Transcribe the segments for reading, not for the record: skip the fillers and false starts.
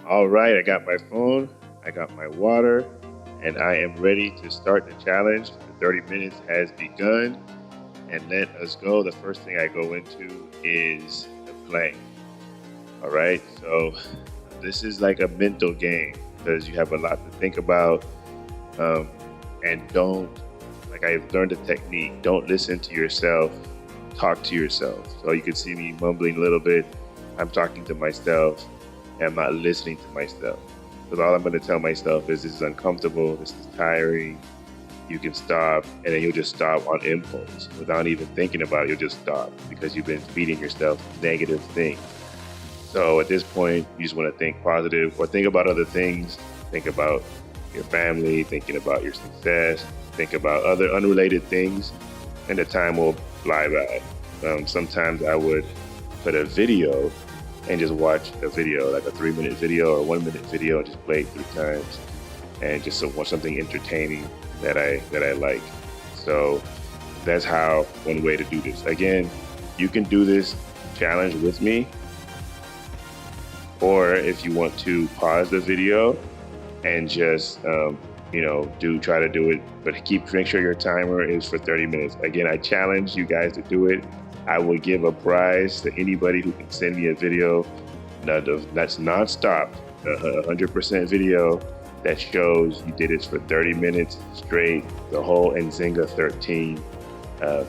All right, I got my phone, I got my water, and I am ready to start the challenge. The 30 minutes has begun, and let us go. The first thing I go into is the plank. All right, so this is like a mental game because you have a lot to think about. Um, and don't, like I've learned a technique, don't listen to yourself, talk to yourself. So you can see me mumbling a little bit. I'm talking to myself and I'm not listening to myself. Because all I'm going to tell myself is this is uncomfortable, this is tiring, you can stop, and then you'll just stop on impulse without even thinking about it. You'll just stop because you've been feeding yourself negative things. So at this point, you just want to think positive or think about other things. Think about your family, thinking about your success, think about other unrelated things, and the time will fly by. Sometimes I would put a video and just watch a video, like a 3-minute video or 1-minute video, and just play it 3 times, and just watch something entertaining that I like. So that's how one way to do this. Again, you can do this challenge with me, or if you want to pause the video and just try to do it, but make sure your timer is for 30 minutes. Again, I challenge you guys to do it. I will give a prize to anybody who can send me a video that's non-stop, 100% video that shows you did it for 30 minutes straight, the whole Nzinga13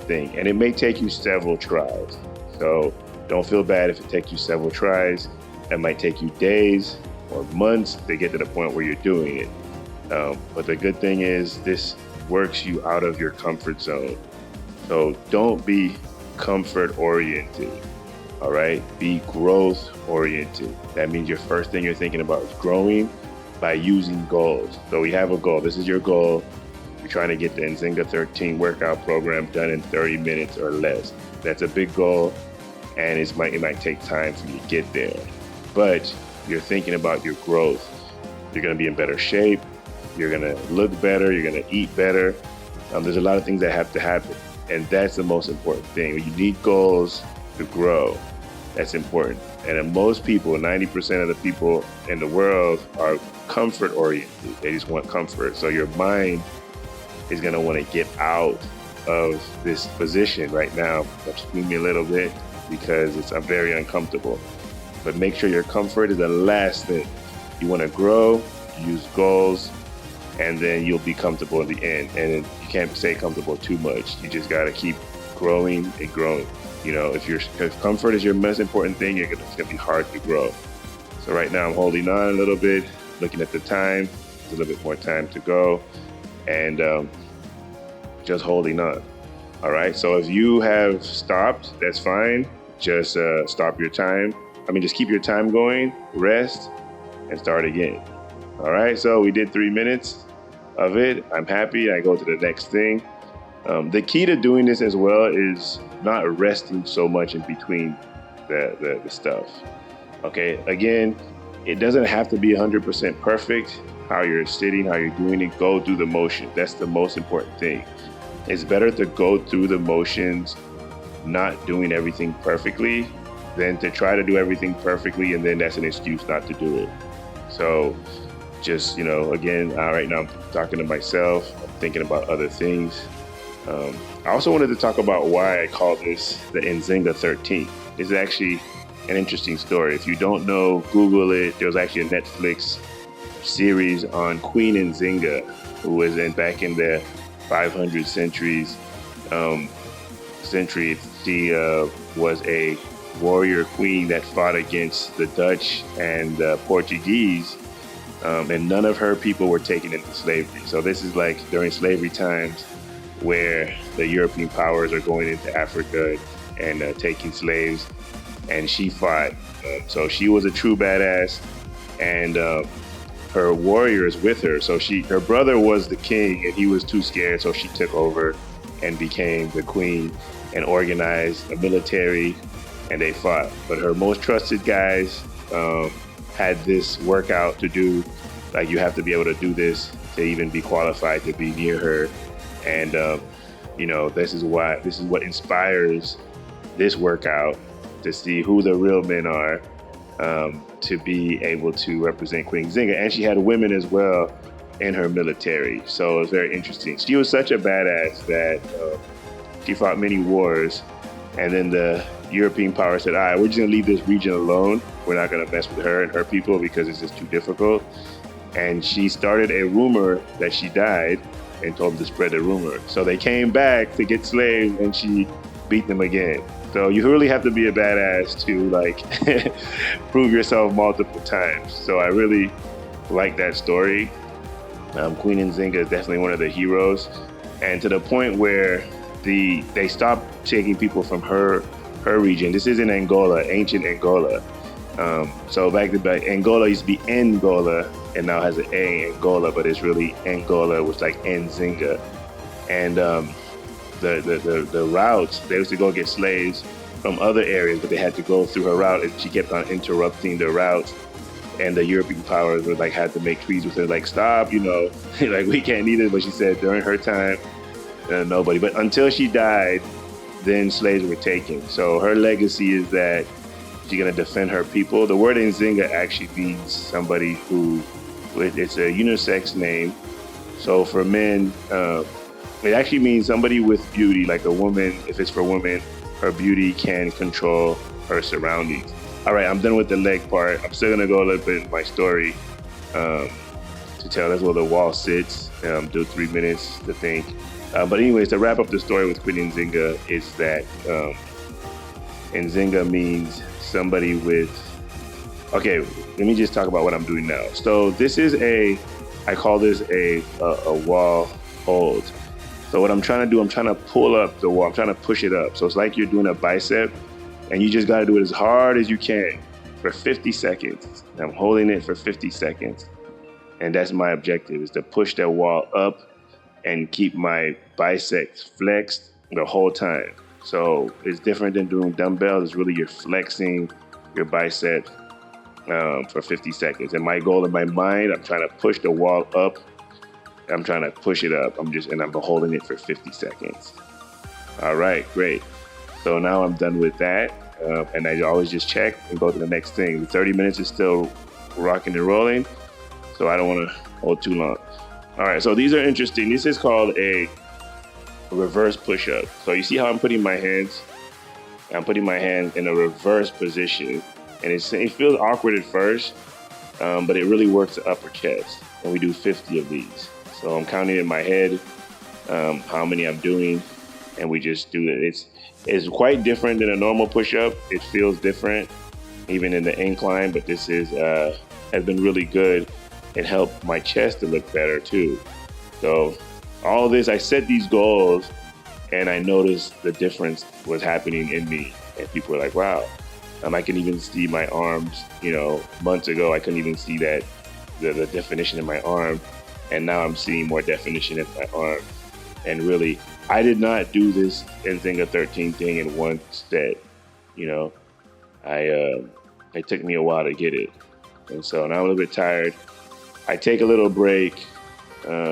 thing. And it may take you several tries. So don't feel bad if it takes you several tries. It might take you days or months to get to the point where you're doing it. But the good thing is this works you out of your comfort zone. So don't be comfort oriented, all right? Be growth oriented. That means your first thing you're thinking about is growing by using goals. So we have a goal. This is your goal. You're trying to get the Nzinga13 workout program done in 30 minutes or less. That's a big goal, and it might take time for you to get there. But you're thinking about your growth. You're gonna be in better shape. You're gonna look better. You're gonna eat better. There's a lot of things that have to happen. And that's the most important thing. You need goals to grow. That's important. And most people, 90% of the people in the world are comfort oriented. They just want comfort. So your mind is gonna wanna get out of this position right now. Excuse me a little bit because I'm very uncomfortable. But make sure your comfort is the last thing. You wanna grow, use goals, and then you'll be comfortable in the end. And you can't stay comfortable too much. You just gotta keep growing and growing. You know, if comfort is your most important thing, it's gonna be hard to grow. So right now I'm holding on a little bit, looking at the time. There's a little bit more time to go, and just holding on. All right, so if you have stopped, that's fine. Just stop your time. Just keep your time going, rest, and start again. All right, so we did 3 minutes of it. I'm happy. I go to the next thing. The key to doing this as well is not resting so much in between the stuff. Okay, again, it doesn't have to be 100% perfect. How you're sitting, how you're doing it, go through the motion. That's the most important thing. It's better to go through the motions, not doing everything perfectly, than to try to do everything perfectly and then that's an excuse not to do it. So just, again, right now I'm talking to myself, I'm thinking about other things. I also wanted to talk about why I call this the Nzinga13. It's actually an interesting story. If you don't know, Google it. There was actually a Netflix series on Queen Nzinga, who was back in the 500 centuries. She was a warrior queen that fought against the Dutch and the Portuguese, and none of her people were taken into slavery. So this is like during slavery times where the European powers are going into Africa and taking slaves, and she fought. So she was a true badass, and her warriors with her. So her brother was the king, and he was too scared, so she took over and became the queen and organized a military, and they fought. But her most trusted guys had this workout to do. Like, you have to be able to do this to even be qualified to be near her. And this is what inspires this workout, to see who the real men are. to be able to represent Queen Nzinga. And she had women as well in her military. So it was very interesting. She was such a badass that she fought many wars. And then the European power said, all right, we're just gonna leave this region alone. We're not gonna mess with her and her people because it's just too difficult. And she started a rumor that she died and told them to spread the rumor. So they came back to get slaves and she beat them again. So you really have to be a badass to like prove yourself multiple times. So I really like that story. Queen Nzinga is definitely one of the heroes. And to the point where they stopped taking people from her region. This is in Angola, ancient Angola. So back Angola used to be Angola, and now has an A, Angola, but it's really Angola, which like Nzinga. And the routes, they used to go get slaves from other areas, but they had to go through her route, and she kept on interrupting the routes. And the European powers would like had to make treaties with her, like stop, like we can't need it. But she said during her time, nobody. But until she died, then slaves were taken. So her legacy is that she's gonna defend her people. The word Nzinga actually means somebody who, it's a unisex name. So for men, it actually means somebody with beauty, like a woman. If it's for women, her beauty can control her surroundings. All right, I'm done with the leg part. I'm still gonna go a little bit in my story to tell us where the wall sits. Do 3 minutes to think. But anyways, to wrap up the story with Queen Nzinga is that Nzinga means somebody with, okay, let me just talk about what I'm doing now. So this is I call this a wall hold. So what I'm trying to do, I'm trying to pull up the wall. I'm trying to push it up. So it's like you're doing a bicep and you just got to do it as hard as you can for 50 seconds. I'm holding it for 50 seconds. And that's my objective, is to push that wall up and keep my biceps flexed the whole time. So it's different than doing dumbbells. It's really you're flexing your biceps for 50 seconds. And my goal in my mind, I'm trying to push the wall up. I'm trying to push it up. I'm holding it for 50 seconds. All right, great. So now I'm done with that. And I always just check and go to the next thing. 30 minutes is still rocking and rolling. So I don't want to hold too long. All right, so these are interesting. This is called a reverse push-up. So you see how I'm putting my hands? I'm putting my hands in a reverse position. And it feels awkward at first, but it really works the upper chest. And we do 50 of these. So I'm counting in my head how many I'm doing, and we just do it. It's quite different than a normal push-up. It feels different, even in the incline, but this has been really good. It helped my chest to look better too. So all this, I set these goals and I noticed the difference was happening in me. And people were like, wow, I can even see my arms, months ago, I couldn't even see that, the definition in my arm. And now I'm seeing more definition in my arm. And really, I did not do this Nzinga13 thing in one set. It took me a while to get it. And so now I'm a little bit tired. I take a little break,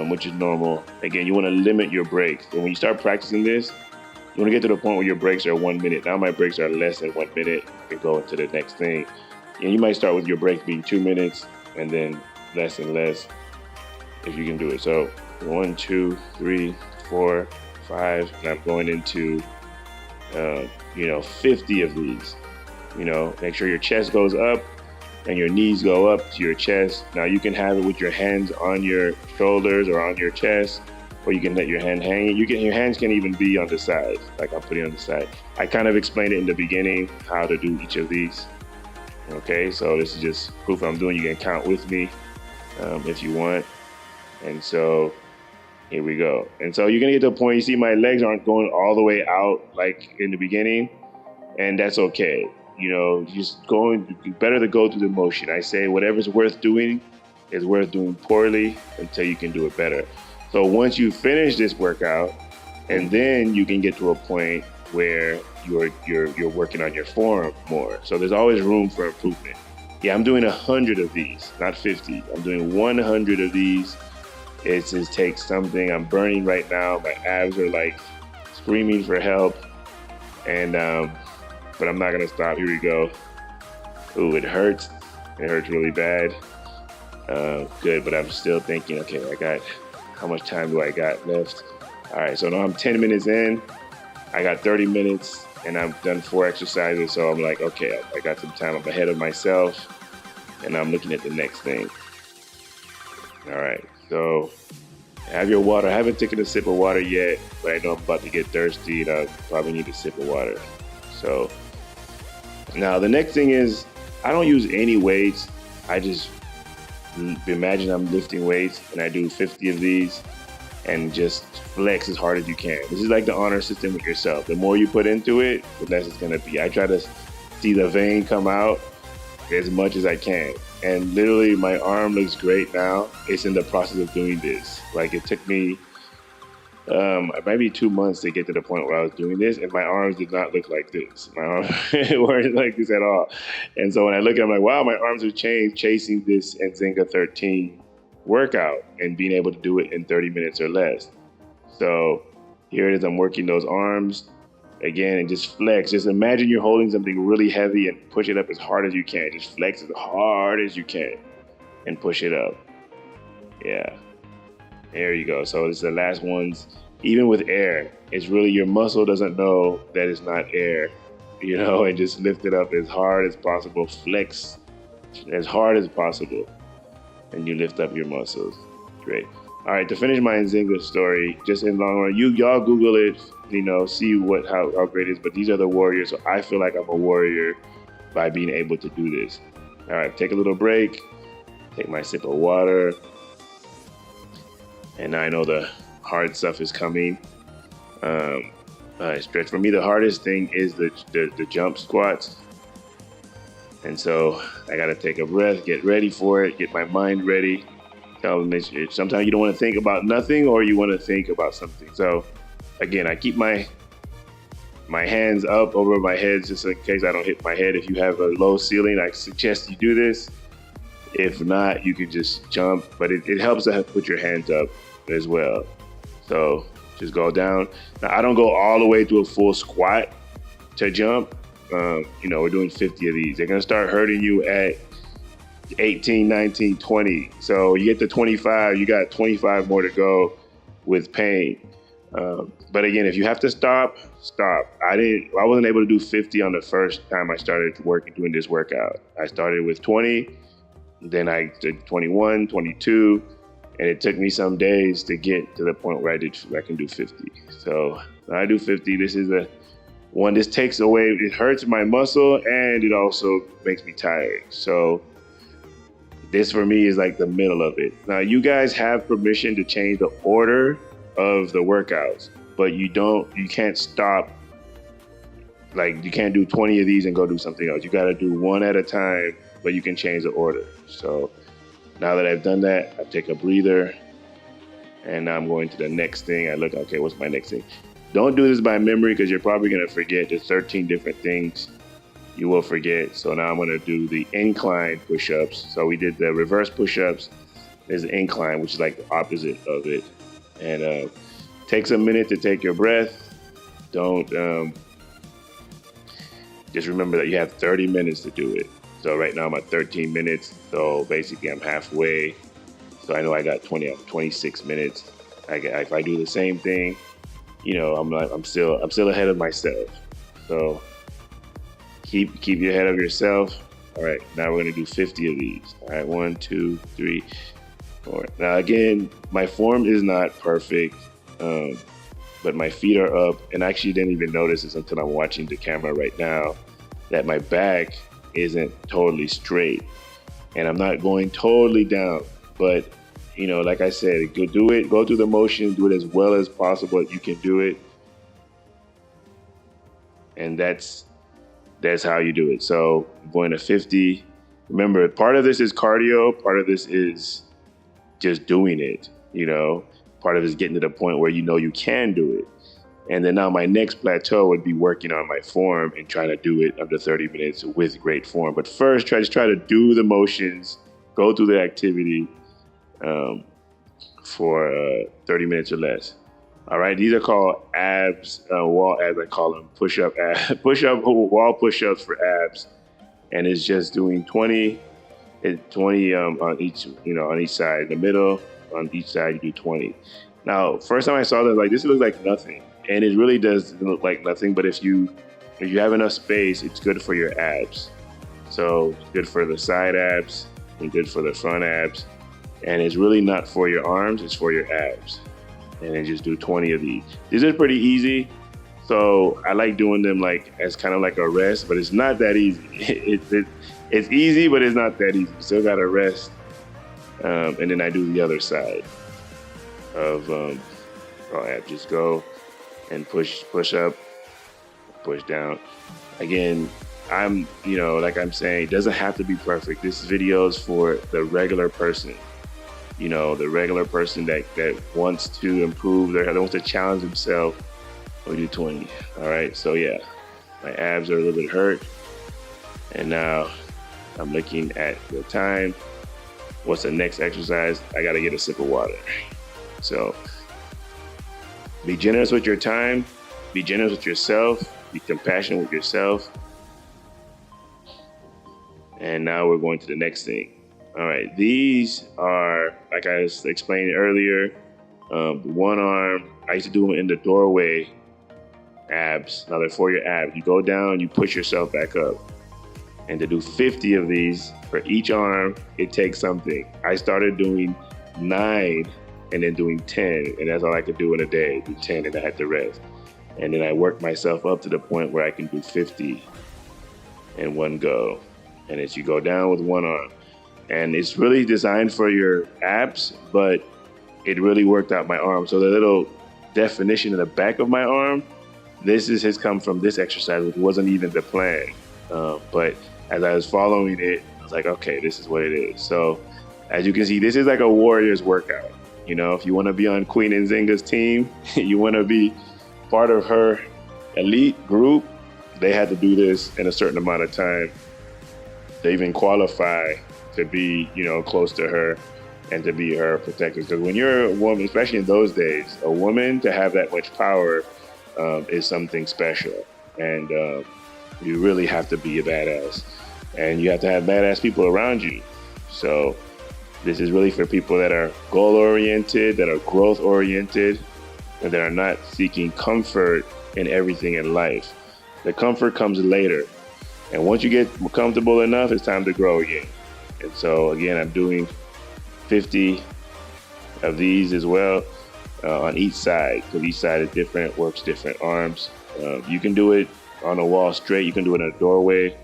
which is normal. Again, you want to limit your breaks. And when you start practicing this, you want to get to the point where your breaks are 1 minute. Now my breaks are less than 1 minute and go into the next thing. And you might start with your break being 2 minutes and then less and less if you can do it. So 1, 2, 3, 4, 5, and I'm going into, 50 of these. Make sure your chest goes up and your knees go up to your chest. Now you can have it with your hands on your shoulders or on your chest, or you can let your hand hang. Your hands can even be on the side, like I'm putting on the side. I kind of explained it in the beginning how to do each of these. Okay, so this is just proof I'm doing. You can count with me if you want. And so here we go. And so you're gonna get to a point, you see my legs aren't going all the way out like in the beginning, and that's okay. Just better to go through the motion. I say whatever's worth doing is worth doing poorly until you can do it better. So once you finish this workout, and then you can get to a point where you're working on your form more. So there's always room for improvement. Yeah, I'm doing 100 of these, not 50. I'm doing 100 of these. It just takes something. I'm burning right now. My abs are like screaming for help. And but I'm not gonna stop. Here we go. Ooh, it hurts. It hurts really bad. Good, but I'm still thinking, okay, how much time do I got left? All right, so now I'm 10 minutes in. I got 30 minutes and I've done 4 exercises. So I'm like, okay, I got some time. I'm ahead of myself and I'm looking at the next thing. All right, so have your water. I haven't taken a sip of water yet, but I know I'm about to get thirsty and I probably need a sip of water. So now the next thing is I don't use any weights. I just imagine I'm lifting weights and I do 50 of these and just flex as hard as you can. This is like the honor system with yourself. The more you put into it, the less it's gonna be. I try to see the vein come out as much as I can. And literally my arm looks great now. It's in the process of doing this. Like it took me maybe 2 months to get to the point where I was doing this, and my arms did not look like this. My arms weren't like this at all. And so when I look at it, I'm like, wow, my arms have changed chasing this Nzinga13 workout and being able to do it in 30 minutes or less. So here it is, I'm working those arms again and just flex. Just imagine you're holding something really heavy and push it up as hard as you can. Just flex as hard as you can and push it up. Yeah. There you go. So it's the last ones. Even with air, it's really your muscle doesn't know that it's not air, and just lift it up as hard as possible. Flex as hard as possible. And you lift up your muscles. Great. All right, to finish my Nzinga story, just in long run, y'all Google it, see how great it is. But these are the warriors. So I feel like I'm a warrior by being able to do this. All right, take a little break. Take my sip of water. And I know the hard stuff is coming. Stretch. For me, the hardest thing is the jump squats. And so I got to take a breath, get ready for it, get my mind ready. Sometimes you don't want to think about nothing or you want to think about something. So again, I keep my hands up over my head just in case I don't hit my head. If you have a low ceiling, I suggest you do this. If not, you can just jump, but it helps to put your hands up as well. So just go down. Now, I don't go all the way to a full squat to jump. We're doing 50 of these. They're going to start hurting you at 18, 19, 20. So you get to 25, you got 25 more to go with pain. But again, if you have to stop. I wasn't able to do 50 on the first time I started doing this workout. I started with 20, then I did 21, 22, and it took me some days to get to the point where I can do 50. So I do 50. This is this takes away, it hurts my muscle and it also makes me tired. So this for me is like the middle of it. Now you guys have permission to change the order of the workouts, but you can't stop. Like you can't do 20 of these and go do something else. You got to do one at a time, but you can change the order. So now that I've done that, I take a breather and now I'm going to the next thing. I look, okay, what's my next thing? Don't do this by memory because you're probably going to forget. There's 13 different things you will forget. So now I'm going to do the incline push-ups. So we did the reverse push-ups. There's the incline, which is like the opposite of it. And takes a minute to take your breath. Don't, just remember that you have 30 minutes to do it. So right now I'm at 13 minutes. So basically I'm halfway. So I know I got 26 minutes. If I do the same thing, I'm still ahead of myself. So keep you ahead of yourself. All right, now we're gonna do 50 of these. All right, 1, 2, 3, 4. Now again, my form is not perfect, but my feet are up, and I actually didn't even notice this until I'm watching the camera right now, that my back isn't totally straight, and I'm not going totally down, but like I said, go through the motion, do it as well as possible. You can do it. And that's how you do it. So I'm going to 50. Remember, part of this is cardio. Part of this is just doing it. Part of it is getting to the point where you can do it. And then now my next plateau would be working on my form and trying to do it under 30 minutes with great form. But first, try to do the motions, go through the activity, for 30 minutes or less. All right, these are called abs, wall abs. I call them push-up wall push-ups for abs. and it's just doing 20, 20 on each, on each side. In the middle, on each side, you do 20. Now, first time I saw this, like, this looks like nothing, and it really does look like nothing. But if you have enough space, it's good for your abs. So it's good for the side abs and good for the front abs. And it's really not for your arms, it's for your abs. And then just do 20 of these. These are pretty easy. So I like doing them like as kind of like a rest, but it's not that easy. It's easy, but it's not that easy. Still got to rest. And then I do the other side of abs. Just go and push up, push down. Again, like I'm saying, it doesn't have to be perfect. This video is for the regular person. The regular person that wants to improve, that wants to challenge himself. We do 20. All right, so yeah, my abs are a little bit hurt. And now I'm looking at the time. What's the next exercise? I gotta get a sip of water. So be generous with your time, be generous with yourself, be compassionate with yourself. And now we're going to the next thing. All right, these are, like I was explaining earlier, one arm, I used to do them in the doorway abs. Now they're for your abs. You go down, you push yourself back up. And to do 50 of these for each arm, it takes something. I started doing 9 and then doing 10, and that's all I could do in a day, do 10 and I had to rest. And then I worked myself up to the point where I can do 50 in one go. And as you go down with one arm. And it's really designed for your abs, but it really worked out my arm. So the little definition in the back of my arm, has come from this exercise, which wasn't even the plan. But as I was following it, I was like, okay, this is what it is. So as you can see, this is like a warrior's workout. If you want to be on Queen Nzinga's team, you want to be part of her elite group, they had to do this in a certain amount of time to even qualify to be, close to her and to be her protector. Because when you're a woman, especially in those days, a woman to have that much power is something special. And you really have to be a badass. And you have to have badass people around you. So this is really for people that are goal-oriented, that are growth-oriented, and that are not seeking comfort in everything in life. The comfort comes later. And once you get comfortable enough, it's time to grow again. And so again, I'm doing 50 of these as well on each side, because each side is different, works different arms. You can do it on a wall straight. You can do it in a doorway.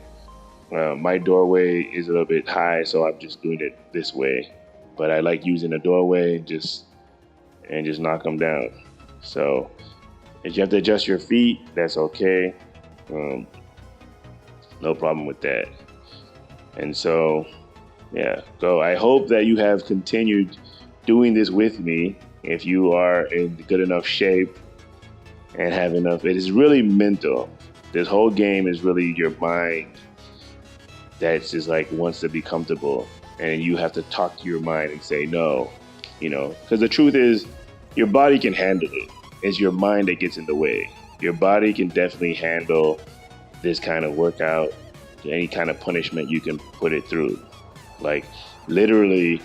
My doorway is a little bit high, so I'm just doing it this way. But I like using a doorway and just knock them down. So if you have to adjust your feet, that's okay. No problem with that. And so, yeah, so I hope that you have continued doing this with me. If you are in good enough shape and have enough, it is really mental. This whole game is really your mind that's just like wants to be comfortable, and you have to talk to your mind and say no, because the truth is your body can handle it. It's your mind that gets in the way. Your body can definitely handle this kind of workout, any kind of punishment you can put it through. Like literally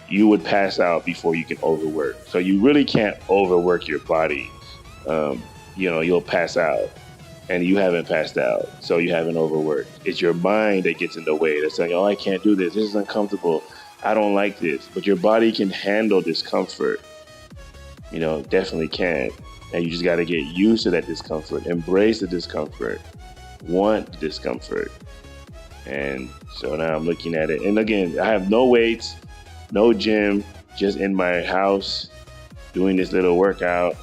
you would pass out before you can overwork. So you really can't overwork your body. You'll pass out and you haven't passed out. So you haven't overworked. It's your mind that gets in the way. That's saying, oh, I can't do this. This is uncomfortable. I don't like this. But your body can handle discomfort. Definitely can. And you just got to get used to that discomfort. Embrace the discomfort. Want the discomfort. And so now I'm looking at it. And again, I have no weights, no gym, just in my house doing this little workout.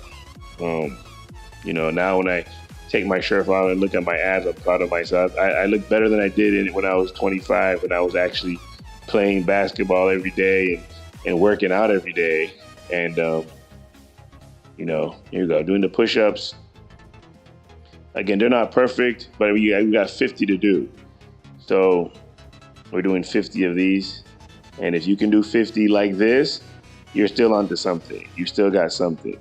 Now when I take my shirt off and look at my abs, I'm proud of myself. I look better than I did when I was 25, when I was actually playing basketball every day and working out every day. And, here you go, doing the push-ups. Again, they're not perfect, but we got 50 to do. So we're doing 50 of these. And if you can do 50 like this, you're still onto something. You still got something,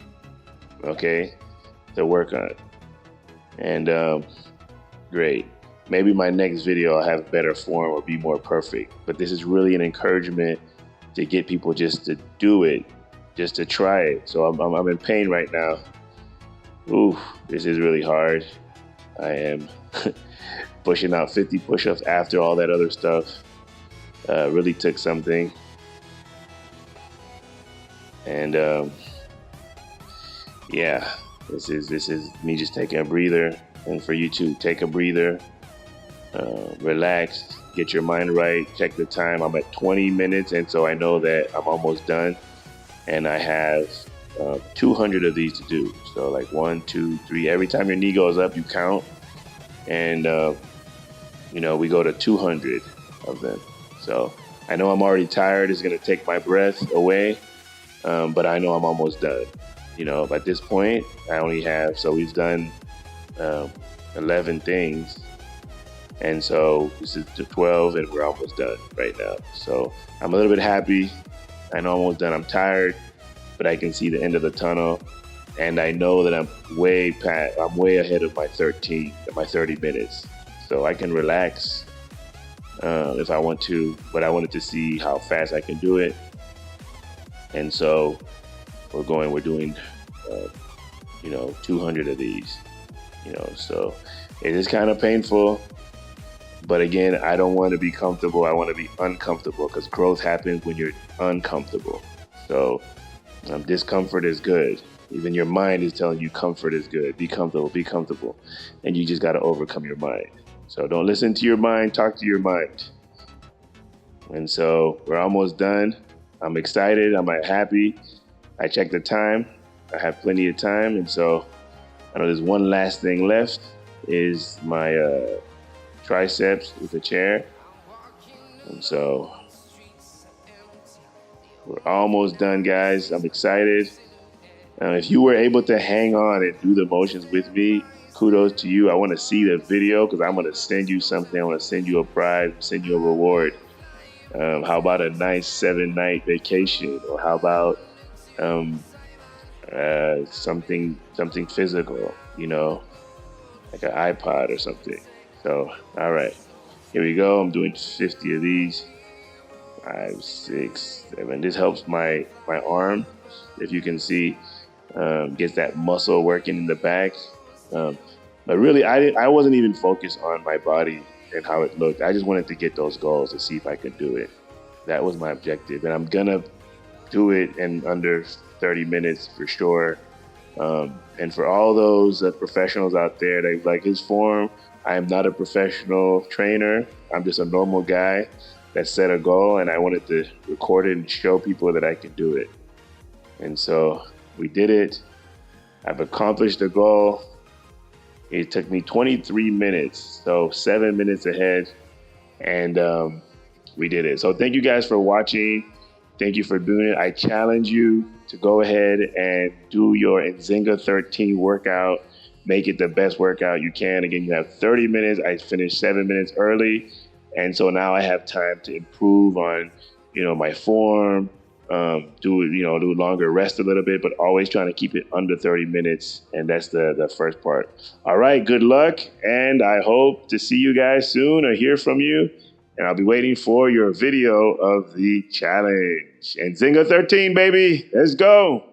okay, to work on. And great. maybe my next video I'll have better form or be more perfect. But this is really an encouragement to get people just to do it, just to try it. So I'm in pain right now. Ooh, this is really hard. I am pushing out 50 push-ups after all that other stuff. Really took something. And yeah, this is me just taking a breather. And for you too, take a breather, relax, get your mind right, check the time. I'm at 20 minutes, and so I know that I'm almost done. And I have 200 of these to do. So like 1, 2, 3. Every time your knee goes up, you count. And, you know, we go to 200 of them. So I know I'm already tired. It's going to take my breath away. But I know I'm almost done. You know, at this point, I only have, so we've done 11 things. And so this is the 12, and we're almost done right now. So I'm a little bit happy. I know I'm almost done. I'm tired, but I can see the end of the tunnel. And I know that I'm way ahead of my 30 minutes. So I can relax if I want to, but I wanted to see how fast I can do it. And so we're doing, you know, 200 of these, you know, so it is kind of painful. But again, I don't want to be comfortable. I want to be uncomfortable, because growth happens when you're uncomfortable. So discomfort is good. Even your mind is telling you comfort is good. Be comfortable, be comfortable. And you just got to overcome your mind. So don't listen to your mind, talk to your mind. And so we're almost done. I'm excited, I'm happy. I checked the time. I have plenty of time. And so I know there's one last thing left, is my triceps with a chair. And so we're almost done, guys. I'm excited. If you were able to hang on and do the motions with me, kudos to you. I want to see the video, because I'm going to send you something. I want to send you a prize, send you a reward. How about a nice 7-night vacation? Or how about something physical, you know, like an iPod or something. So, all right, here we go. I'm doing 50 of these. 5, 6, 7. This helps my arm, if you can see, gets that muscle working in the back. But really, I wasn't even focused on my body and how it looked. I just wanted to get those goals to see if I could do it. That was my objective, and I'm gonna do it in under 30 minutes for sure. And for all those professionals out there that like his form, I am not a professional trainer. I'm just a normal guy that set a goal, and I wanted to record it and show people that I can do it. And so we did it. I've accomplished the goal. It took me 23 minutes, so 7 minutes ahead, and we did it. So thank you guys for watching. Thank you for doing it. I challenge you to go ahead and do your Nzinga13 workout. Make it the best workout you can. Again, you have 30 minutes. I finished 7 minutes early, and so now I have time to improve on, you know, my form. Do longer, rest a little bit, but always trying to keep it under 30 minutes. And that's the first part. All right, good luck. And I hope to see you guys soon or hear from you. And I'll be waiting for your video of the challenge. And Nzinga13, baby, let's go.